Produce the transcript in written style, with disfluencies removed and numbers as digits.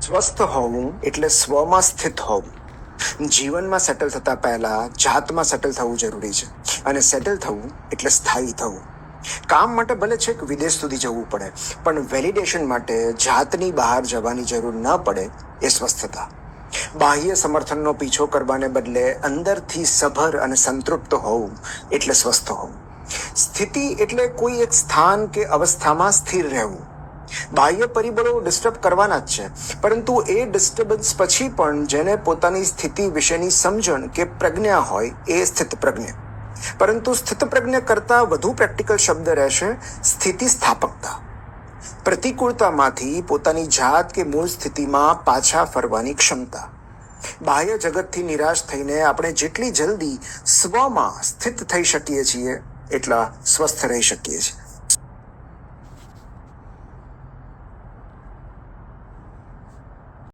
સ્વસ્થ હોવું એટલે સ્વમાં સ્થિત હોવું. જીવનમાં સેટલ થતા પહેલા જાતમાં સેટલ થવું જરૂરી છે, અને સેટલ થવું એટલે સ્થાયી થવું. કામ માટે ભલે છેક વિદેશ સુધી જવું પડે, પણ વેલિડેશન માટે જાતની બહાર જવાની જરૂર ન પડે એ સ્વસ્થતા. બાહ્ય સમર્થનનો પીછો કરવાને બદલે અંદરથી સભર અને સંતૃપ્ત હોવું એટલે સ્વસ્થ હોવું. સ્થિતિ એટલે કોઈ એક સ્થાન કે અવસ્થામાં સ્થિર રહેવું. બાહ્ય પરિબળો ડિસ્ટર્બ કરવાના જ છે, પરંતુ એ ડિસ્ટર્બન્સ પછી પણ જેને પોતાની સ્થિતિ વિશેની સમજણ કે પ્રજ્ઞા હોય એ સ્થિત પ્રજ્ઞ. પરંતુ સ્થિત પ્રજ્ઞ કરતા વધુ પ્રેક્ટિકલ શબ્દ રહેશે સ્થિતિ સ્થાપકતા. પ્રતિકૂળતામાંથી પોતાની જાત કે મૂળ સ્થિતિમાં પાછા ફરવાની ક્ષમતા. બાહ્ય જગતથી નિરાશ થઈને આપણે જેટલી જલ્દી સ્વમાં સ્થિત થઈ શકીએ છીએ એટલા સ્વસ્થ રહી શકીએ છીએ.